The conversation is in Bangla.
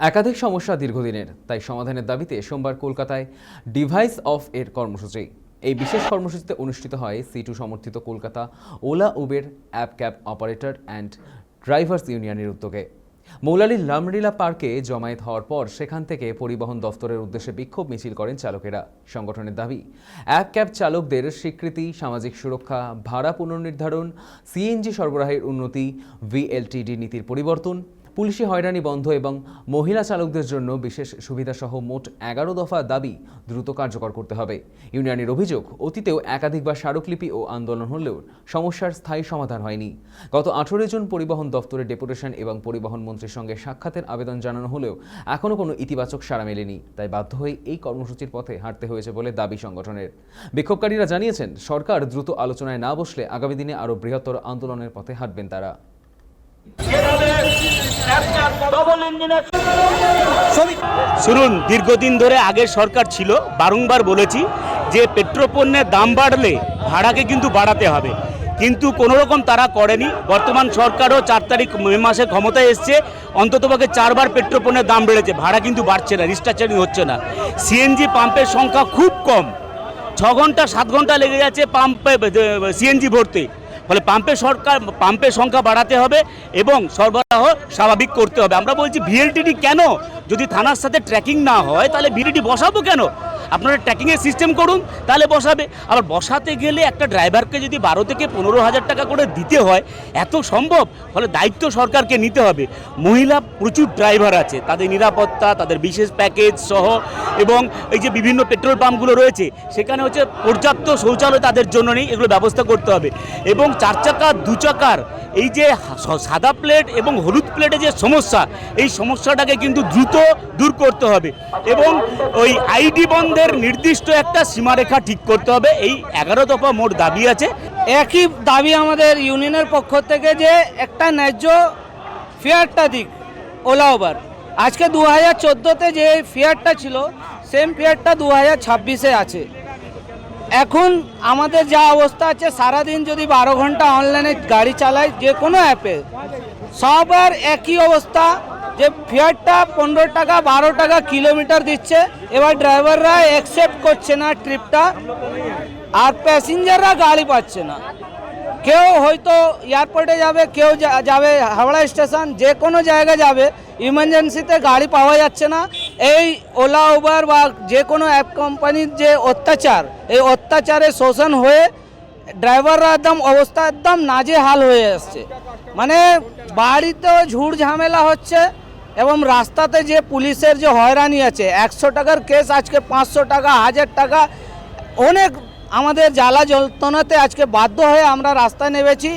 একাধিক সমস্যা দীর্ঘদিনের, তাই সমাধানের দাবিতে সোমবার কলকাতায় ডিভাইস অফ এর কর্মসূচি। এই বিশেষ কর্মসূচিতে অনুষ্ঠিত হয় সিটু সমর্থিত Kolkata Ola Uber app cab operator and drivers ইউনিয়নের উদ্যোগে। মৌলালির লামরিলা পার্কে জমায়েত হওয়ার পর সেখান থেকে পরিবহন দফতরের উদ্দেশ্যে বিক্ষোভ মিছিল করেন চালকেরা। সংগঠনের দাবি, অ্যাপ ক্যাব চালকদের স্বীকৃতি, সামাজিক সুরক্ষা, ভাড়া পুনর্নির্ধারণ, সিএনজি সরবরাহের উন্নতি, ভিএলটিডি নীতির পরিবর্তন, পুলিশি হয়রানি বন্ধ এবং মহিলা চালকদের জন্য বিশেষ সুবিধাসহ মোট 11 দফা দাবি দ্রুত কার্যকর করতে হবে। ইউনিয়নের অভিযোগ, অতীতেও একাধিকবার স্মারকলিপি ও আন্দোলন হলেও সমস্যার স্থায়ী সমাধান হয়নি। গত 18 জন পরিবহন দফতরের ডেপুটেশন এবং পরিবহন মন্ত্রীর সঙ্গে সাক্ষাতের আবেদন জানানো হলেও এখনও কোনো ইতিবাচক সাড়া মেলেনি। তাই বাধ্য হয়ে এই কর্মসূচির পথে হাঁটতে হয়েছে বলে দাবি সংগঠনের। বিক্ষোভকারীরা জানিয়েছেন, সরকার দ্রুত আলোচনায় না বসলে আগামী দিনে আরও বৃহত্তর আন্দোলনের পথে হাঁটবেন তারা। শুনুন, দীর্ঘদিন ধরে আগের সরকার ছিল, বারংবার বলেছি যে পেট্রোপণ্যের দাম বাড়লে ভাড়াকে কিন্তু বাড়াতে হবে, কিন্তু কোনো রকম তারা করেনি। বর্তমান সরকারও 4 তারিখ মে মাসে ক্ষমতায় এসছে, অন্ততপক্ষে 4 বার পেট্রোপণ্যের দাম বেড়েছে, ভাড়া কিন্তু বাড়ছে না, রিস্ট্রাকচারিং হচ্ছে না। সিএনজি পাম্পের সংখ্যা খুব কম, 6 ঘন্টা 7 ঘন্টা লেগে যাচ্ছে পাম্পে সিএনজি ভরতে। ফলে পাম্পের সংখ্যা বাড়াতে হবে এবং সরবরাহ স্বাভাবিক করতে হবে। আমরা বলছি ভিএলটিডি কেন? যদি থানার সাথে ট্র্যাকিং না হয় তাহলে ভিএলটিডি বসাবো কেন? আপনারা ট্র্যাকিংয়ের সিস্টেম করুন, তাহলে বসাবে। আবার বসাতে গেলে একটা ড্রাইভারকে যদি 12 থেকে 15,000 টাকা করে দিতে হয়, এত সম্ভব? ফলে দায়িত্ব সরকারকে নিতে হবে। মহিলা প্রচুর ড্রাইভার আছে, তাদের নিরাপত্তা, তাদের বিশেষ প্যাকেজ সহ, এবং এই যে বিভিন্ন পেট্রোল পাম্পগুলো রয়েছে সেখানে হচ্ছে পর্যাপ্ত শৌচালয় তাদের জন্য নেই, এগুলো ব্যবস্থা করতে হবে। এবং 4 চাকা 2 চাকার এই যে সাদা প্লেট এবং হলুদ প্লেটে যে সমস্যা, এই সমস্যাটাকে কিন্তু দ্রুত দূর করতে হবে এবং ওই আইডি বন্ধের নির্দিষ্ট একটা সীমারেখা ঠিক করতে হবে। এই 11 দফা মোট দাবি আছে। একই দাবি আমাদের ইউনিয়নের পক্ষ থেকে যে একটা ন্যায্য ফেয়ারটা দিক ওলা উবার। আজকে 2014-তে যে ফেয়ারটা ছিল সেম ফেয়ারটা 2026-এ আছে। এখন আমাদের যা অবস্থা আছে, সারাদিন যদি 12 ঘন্টা অনলাইনে গাড়ি চালায় যে কোনো অ্যাপে, সবার একই অবস্থা যে ফেয়ারটা 15 টাকা 12 টাকা কিলোমিটার দিচ্ছে। এবার ড্রাইভাররা অ্যাকসেপ্ট করছে না ট্রিপটা, আর প্যাসেঞ্জাররা গাড়ি পাচ্ছে না। কেউ হয়তো এয়ারপোর্টে যাবে, কেউ যাবে হাওড়া স্টেশন, যে কোনো জায়গায় যাবে, ইমার্জেন্সিতে গাড়ি পাওয়া যাচ্ছে না। এই ওলা উবার বা যে কোনো অ্যাপ কোম্পানির যে অত্যাচার, এই অত্যাচারে শোষণ হয়ে ড্রাইভাররা অবস্থা একদম নাজেহাল হয়ে আসছে। মানে বাড়িতেও ঝুড় ঝামেলা হচ্ছে এবং রাস্তাতে যে পুলিশের যে হয়রানি আছে, 100 টাকার কেস আজকে 500 টাকা, 1000 টাকা। অনেক আমাদের জ্বালা যন্ত্রণাতে আজকে বাধ্য হয়ে আমরা রাস্তায় নেমেছি।